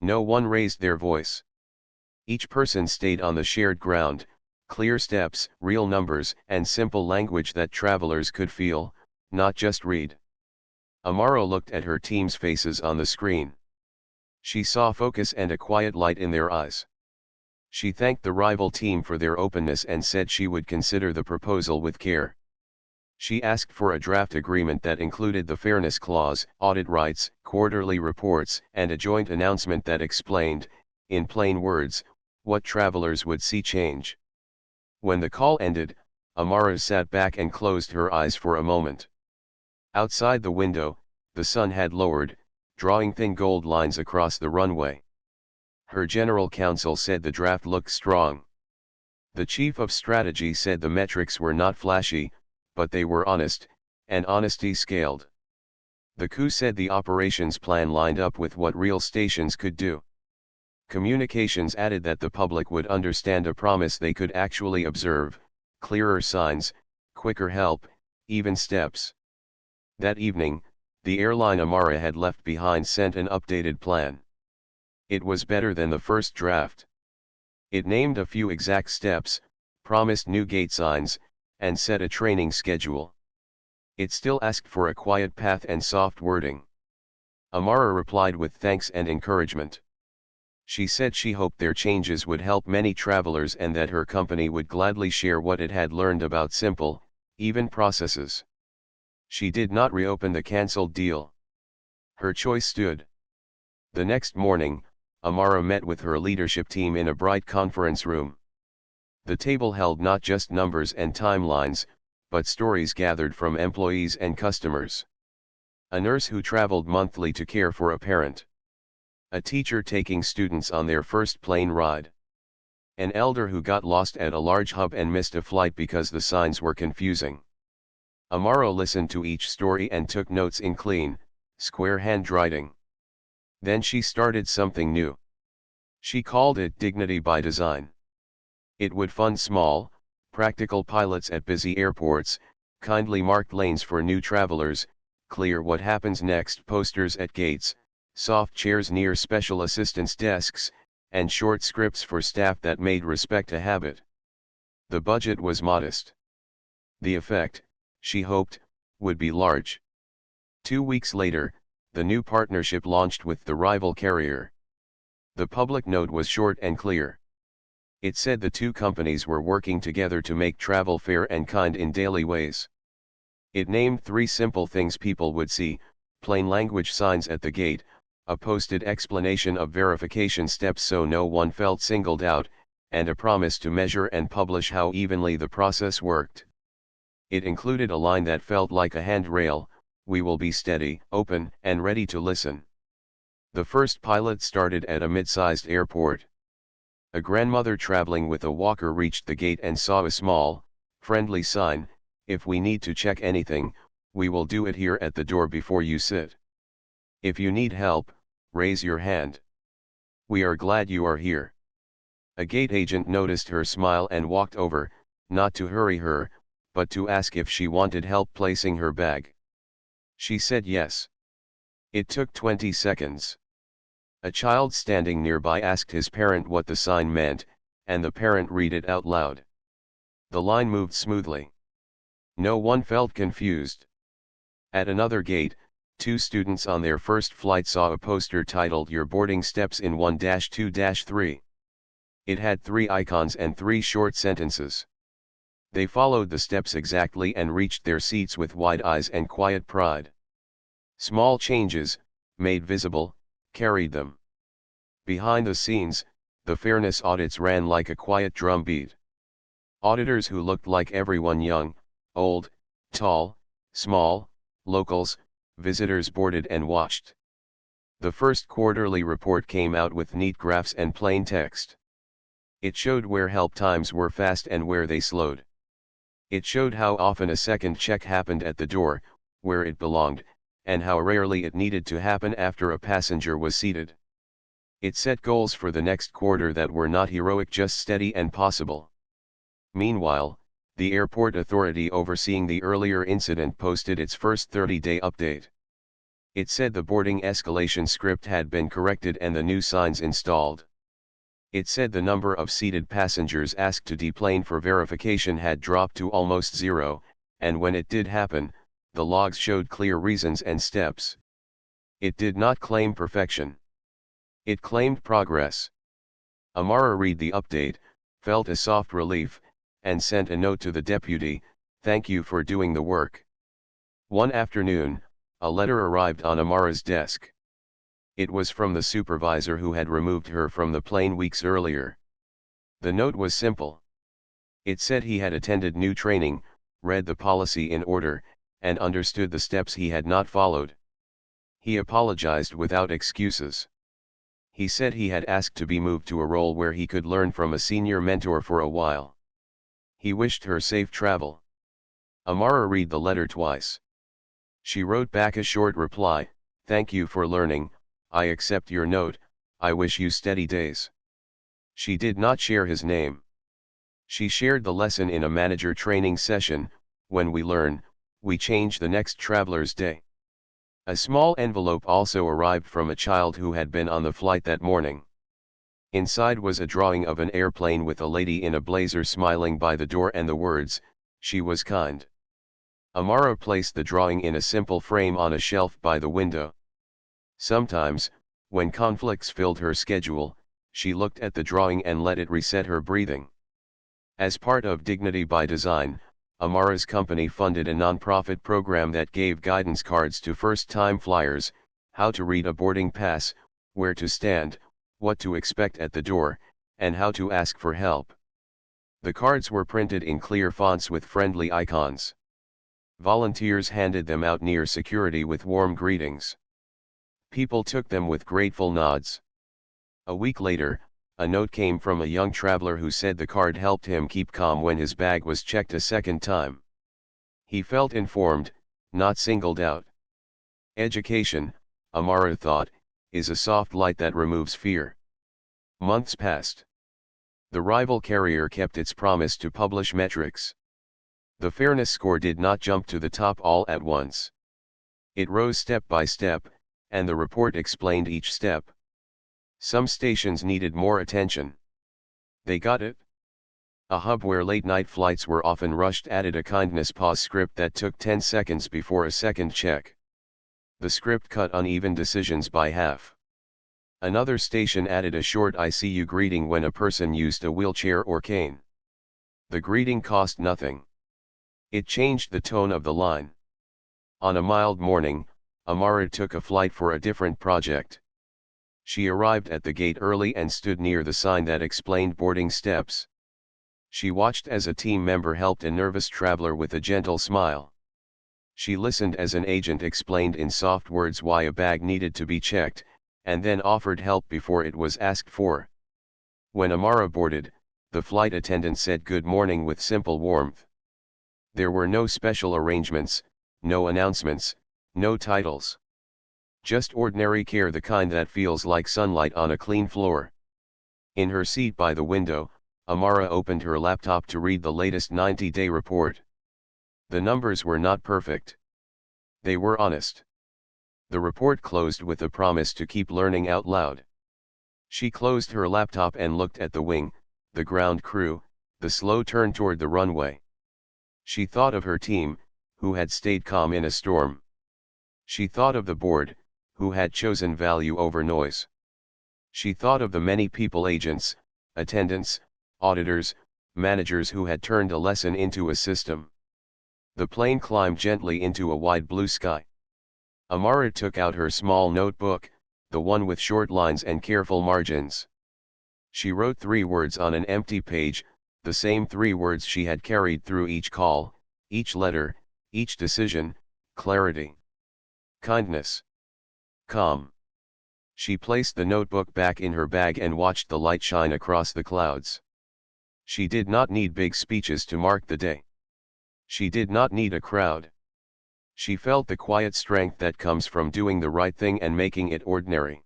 No one raised their voice. Each person stayed on the shared ground: clear steps, real numbers, and simple language that travelers could feel, not just read. Amara looked at her team's faces on the screen. She saw focus and a quiet light in their eyes. She thanked the rival team for their openness and said she would consider the proposal with care. She asked for a draft agreement that included the fairness clause, audit rights, quarterly reports, and a joint announcement that explained, in plain words, what travelers would see change. When the call ended, Amara sat back and closed her eyes for a moment. Outside the window, the sun had lowered, drawing thin gold lines across the runway. Her general counsel said the draft looked strong. The chief of strategy said the metrics were not flashy, but they were honest, and honesty scaled. The coup said the operations plan lined up with what real stations could do. Communications added that the public would understand a promise they could actually observe: clearer signs, quicker help, even steps. That evening, the airline Amara had left behind sent an updated plan. It was better than the first draft. It named a few exact steps, promised new gate signs, and set a training schedule. It still asked for a quiet path and soft wording. Amara replied with thanks and encouragement. She said she hoped their changes would help many travelers and that her company would gladly share what it had learned about simple, even processes. She did not reopen the cancelled deal. Her choice stood. The next morning, Amara met with her leadership team in a bright conference room. The table held not just numbers and timelines, but stories gathered from employees and customers. A nurse who traveled monthly to care for a parent. A teacher taking students on their first plane ride. An elder who got lost at a large hub and missed a flight because the signs were confusing. Amara listened to each story and took notes in clean, square handwriting. Then she started something new. She called it Dignity by Design. It would fund small, practical pilots at busy airports, kindly marked lanes for new travelers, clear what happens next posters at gates, soft chairs near special assistance desks, and short scripts for staff that made respect a habit. The budget was modest. The effect, she hoped, would be large. 2 weeks later, the new partnership launched with the rival carrier. The public note was short and clear. It said the two companies were working together to make travel fair and kind in daily ways. It named 3 simple things people would see: plain language signs at the gate, a posted explanation of verification steps so no one felt singled out, and a promise to measure and publish how evenly the process worked. It included a line that felt like a handrail: "We will be steady, open, and ready to listen." The first pilot started at a mid-sized airport. A grandmother traveling with a walker reached the gate and saw a small, friendly sign: "If we need to check anything, we will do it here at the door before you sit. If you need help, raise your hand. We are glad you are here." A gate agent noticed her smile and walked over, not to hurry her, but to ask if she wanted help placing her bag. She said yes. It took 20 seconds. A child standing nearby asked his parent what the sign meant, and the parent read it out loud. The line moved smoothly. No one felt confused. At another gate, 2 students on their first flight saw a poster titled "Your boarding steps in 1-2-3. It had 3 icons and 3 short sentences. They followed the steps exactly and reached their seats with wide eyes and quiet pride. Small changes, made visible, carried them. Behind the scenes, the fairness audits ran like a quiet drumbeat. Auditors who looked like everyone: young, old, tall, small, locals, visitors boarded and watched. The first quarterly report came out with neat graphs and plain text. It showed where help times were fast and where they slowed. It showed how often a second check happened at the door, where it belonged, and how rarely it needed to happen after a passenger was seated. It set goals for the next quarter that were not heroic, just steady and possible. Meanwhile, the airport authority overseeing the earlier incident posted its first 30-day update. It said the boarding escalation script had been corrected and the new signs installed. It said the number of seated passengers asked to deplane for verification had dropped to almost zero, and when it did happen, the logs showed clear reasons and steps. It did not claim perfection. It claimed progress. Amara read the update, felt a soft relief, and sent a note to the deputy, "Thank you for doing the work." One afternoon, a letter arrived on Amara's desk. It was from the supervisor who had removed her from the plane weeks earlier. The note was simple. It said he had attended new training, read the policy in order, and understood the steps he had not followed. He apologized without excuses. He said he had asked to be moved to a role where he could learn from a senior mentor for a while. He wished her safe travel. Amara read the letter twice. She wrote back a short reply, "Thank you for learning, I accept your note, I wish you steady days." She did not share his name. She shared the lesson in a manager training session: when we learn, we change the next traveler's day. A small envelope also arrived from a child who had been on the flight that morning. Inside was a drawing of an airplane with a lady in a blazer smiling by the door and the words, "She was kind." Amara placed the drawing in a simple frame on a shelf by the window. Sometimes, when conflicts filled her schedule, she looked at the drawing and let it reset her breathing. As part of Dignity by Design, Amara's company funded a nonprofit program that gave guidance cards to first-time flyers: how to read a boarding pass, where to stand, what to expect at the door, and how to ask for help. The cards were printed in clear fonts with friendly icons. Volunteers handed them out near security with warm greetings. People took them with grateful nods. A week later, a note came from a young traveler who said the card helped him keep calm when his bag was checked a second time. He felt informed, not singled out. Education, Amara thought, is a soft light that removes fear. Months passed. The rival carrier kept its promise to publish metrics. The fairness score did not jump to the top all at once. It rose step by step, and the report explained each step. Some stations needed more attention. They got it. A hub where late-night flights were often rushed added a kindness pause script that took 10 seconds before a second check. The script cut uneven decisions by half. Another station added a short "I see you" greeting when a person used a wheelchair or cane. The greeting cost nothing. It changed the tone of the line. On a mild morning, Amara took a flight for a different project. She arrived at the gate early and stood near the sign that explained boarding steps. She watched as a team member helped a nervous traveler with a gentle smile. She listened as an agent explained in soft words why a bag needed to be checked, and then offered help before it was asked for. When Amara boarded, the flight attendant said good morning with simple warmth. There were no special arrangements, no announcements, no titles. Just ordinary care, the kind that feels like sunlight on a clean floor. In her seat by the window, Amara opened her laptop to read the latest 90-day report. The numbers were not perfect. They were honest. The report closed with a promise to keep learning out loud. She closed her laptop and looked at the wing, the ground crew, the slow turn toward the runway. She thought of her team, who had stayed calm in a storm. She thought of the board, who had chosen value over noise. She thought of the many people, agents, attendants, auditors, managers who had turned a lesson into a system. The plane climbed gently into a wide blue sky. Amara took out her small notebook, the one with short lines and careful margins. She wrote 3 words on an empty page, the same 3 words she had carried through each call, each letter, each decision: clarity, kindness, calm. She placed the notebook back in her bag and watched the light shine across the clouds. She did not need big speeches to mark the day. She did not need a crowd. She felt the quiet strength that comes from doing the right thing and making it ordinary.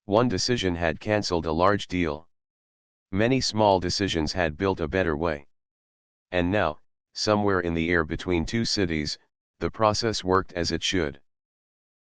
One decision had cancelled a large deal. Many small decisions had built a better way. And now, somewhere in the air between two cities, the process worked as it should.